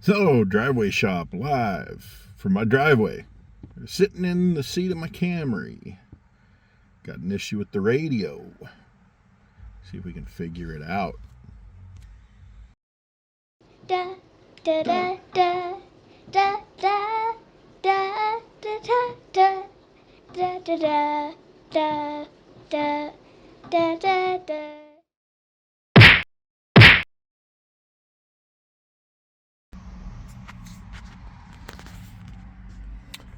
So, driveway shop live from my driveway. Sitting in the seat of my Camry. Got an issue with the radio. See if we can figure it out. Da da da da da da da da da da da da da da da da da.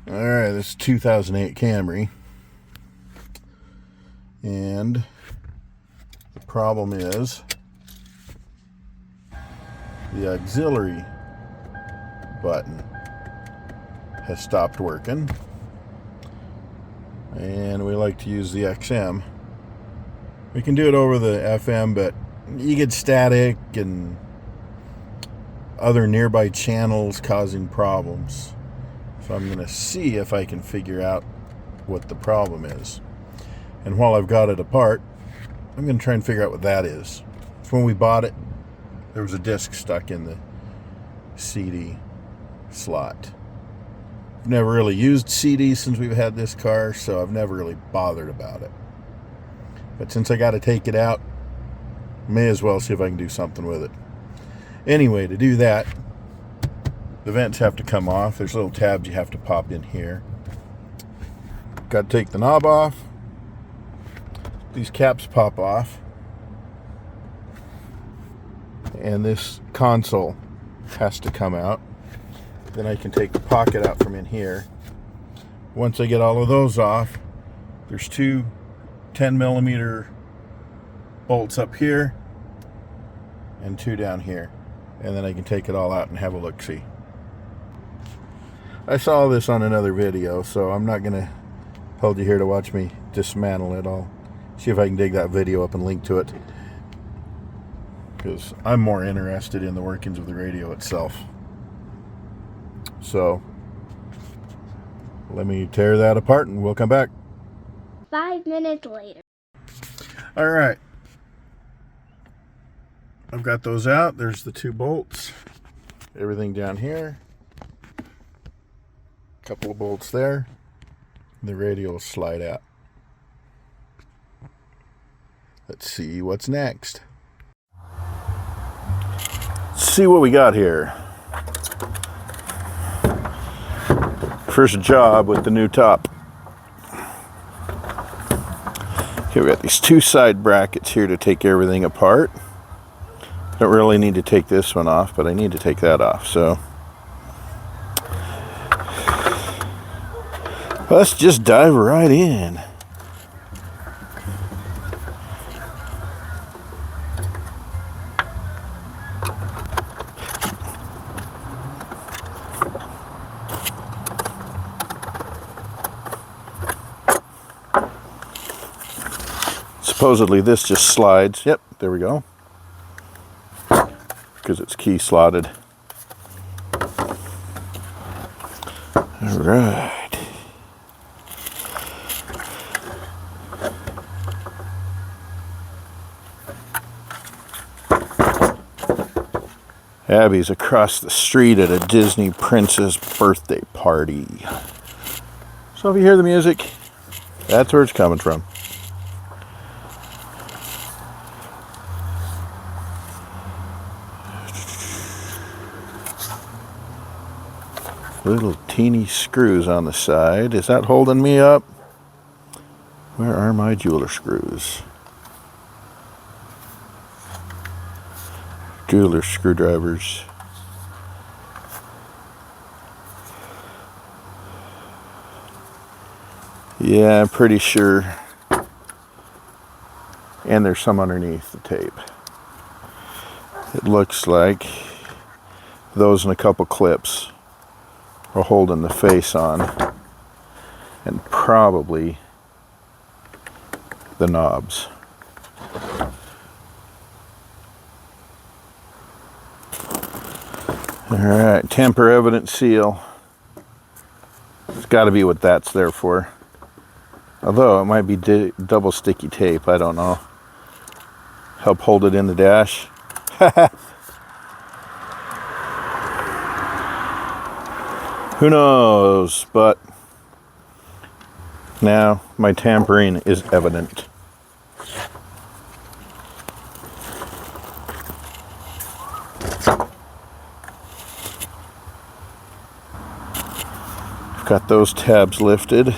Alright, this is 2008 Camry. And the problem is the auxiliary button has stopped working. And we like to use the XM. We can do it over the FM, but you get static and other nearby channels causing problems. So I'm going to see if I can figure out what the problem is. And while I've got it apart, I'm going to try and figure out what that is. So when we bought it, there was a disc stuck in the CD slot. I've never really used CDs since we've had this car, so I've never really bothered about it. But since I got to take it out, may as well see if I can do something with it. Anyway, to do that, the vents have to come off. There's little tabs you have to pop in here. Got to take the knob off. These caps pop off. And this console has to come out. Then I can take the pocket out from in here. Once I get all of those off, there's two 10mm bolts up here and two down here. And then I can take it all out and have a look-see. I saw this on another video, so I'm not going to hold you here to watch me dismantle it. I'll see if I can dig that video up and link to it, because I'm more interested in the workings of the radio itself. So let me tear that apart and we'll come back. 5 minutes later. Alright, I've got those out. There's the two bolts, everything down here, a couple of bolts there. The radio will slide out. Let's see what's next. Let's see what we got here. First job with the new top. Okay, we got these two side brackets here to take everything apart. Don't really need to take this one off, but I need to take that off, so let's just dive right in. Supposedly this just slides. Yep, there we go. Because it's key slotted. All right. Abby's across the street at a Disney princess birthday party. So if you hear the music, that's where it's coming from. Little teeny screws on the side. Is that holding me up? Where are my jeweler screws? Jeweler screwdrivers. Yeah, I'm pretty sure. And there's some underneath the tape. It looks like those and a couple clips are holding the face on, and probably the knobs. Alright, tamper evidence seal. It's got to be what that's there for. Although it might be double sticky tape, I don't know. Help hold it in the dash. Who knows? But now my tampering is evident. Got those tabs lifted.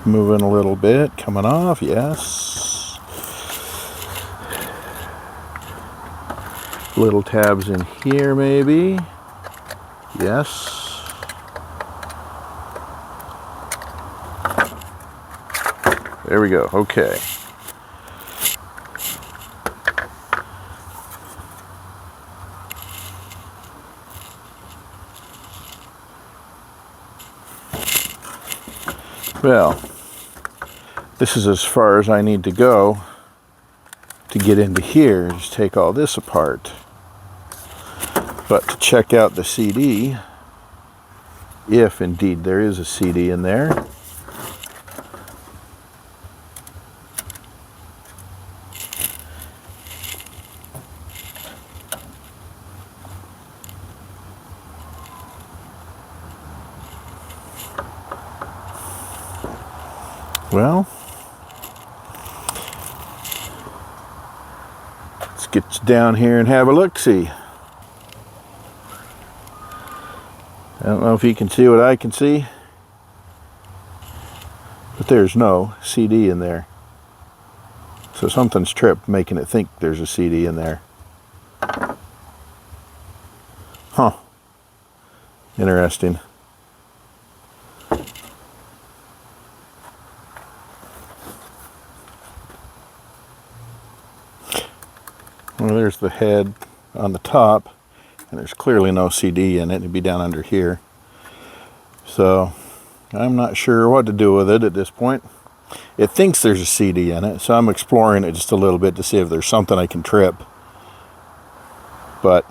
Moving a little bit, coming off, yes. Little tabs in here maybe. Yes. There we go, okay. Well, this is as far as I need to go to get into here. Just take all this apart. But to check out the CD, if indeed there is a CD in there, well, let's get down here and have a look-see. I don't know if you can see what I can see, but there's no CD in there. So something's tripped, making it think there's a CD in there. Huh. Interesting. Well, there's the head on the top, and there's clearly no CD in it. It'd be down under here. So I'm not sure what to do with it at this point. It thinks there's a CD in it, so I'm exploring it just a little bit to see if there's something I can trip. But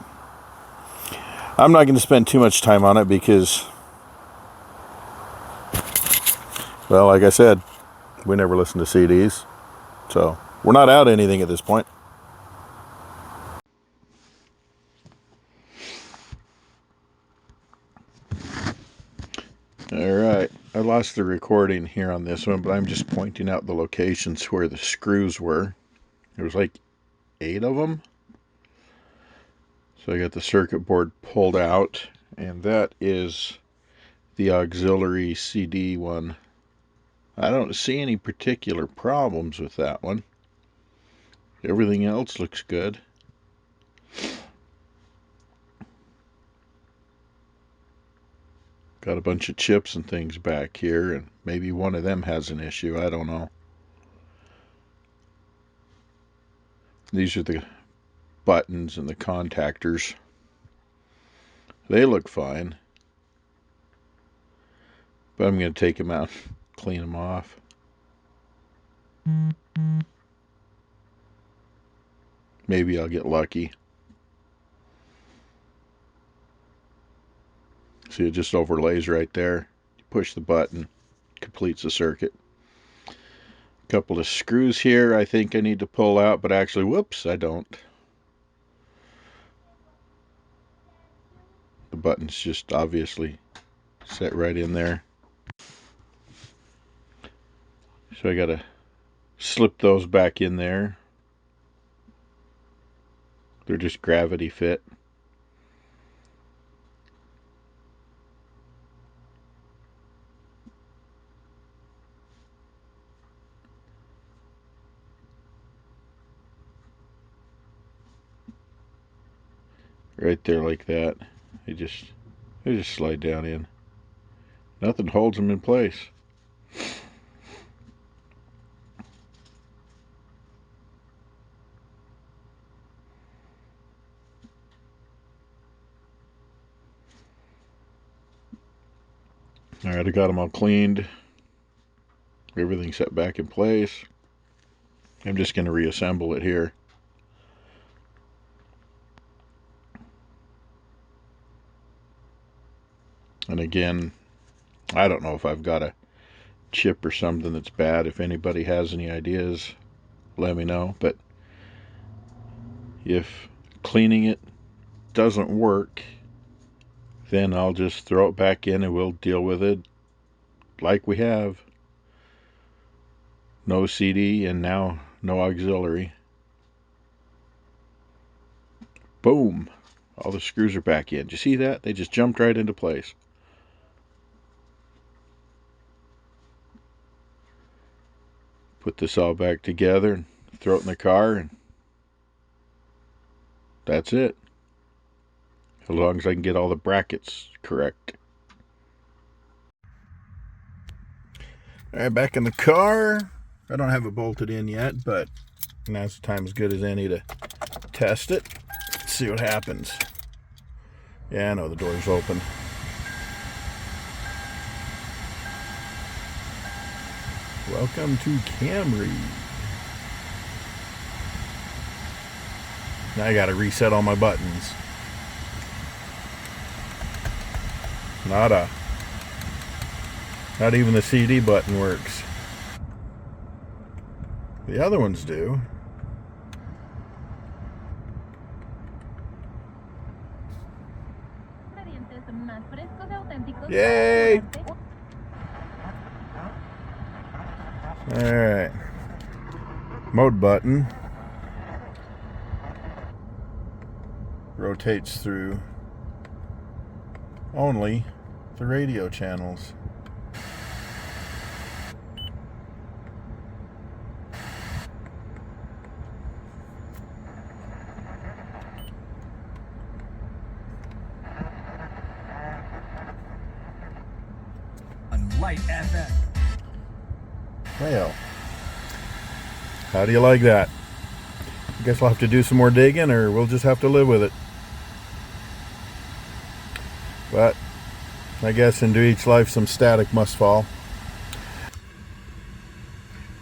I'm not going to spend too much time on it because, well, like I said, we never listen to CDs. So we're not out anything at this point. Alright, I lost the recording here on this one, but I'm just pointing out the locations where the screws were. There was like 8 of them. So I got the circuit board pulled out, and that is the auxiliary CD one. I don't see any particular problems with that one. Everything else looks good. Got a bunch of chips and things back here, and maybe one of them has an issue. I don't know. These are the buttons and the contactors. They look fine. But I'm going to take them out, clean them off. Maybe I'll get lucky. See, it just overlays right there. You push the button, completes the circuit. A couple of screws here I think I need to pull out, but actually, whoops, I don't. The button's just obviously set right in there. So I gotta slip those back in there. They're just gravity fit. Right there like that. They just slide down in. Nothing holds them in place. Alright, I got them all cleaned. Everything set back in place. I'm just going to reassemble it here. And again, I don't know if I've got a chip or something that's bad. If anybody has any ideas, let me know. But if cleaning it doesn't work, then I'll just throw it back in and we'll deal with it like we have. No CD and now no auxiliary. Boom! All the screws are back in. Did you see that? They just jumped right into place. Put this all back together and throw it in the car, and that's it. As long as I can get all the brackets correct. Alright, back in the car. I don't have it bolted in yet, but now's the time as good as any to test it. See what happens. Yeah, I know the door's open. Welcome to Camry. Now I gotta reset all my buttons. Not even the CD button works. The other ones do. Yay! Alright. Mode button rotates through only the radio channels. Light FM. Well, how do you like that? I guess we'll have to do some more digging, or we'll just have to live with it. But I guess into each life some static must fall.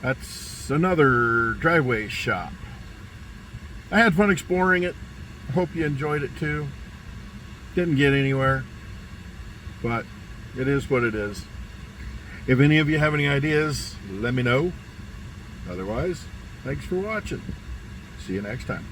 That's another driveway shop. I had fun exploring it. I hope you enjoyed it too. Didn't get anywhere, but it is what it is. If any of you have any ideas, let me know. Otherwise, thanks for watching. See you next time.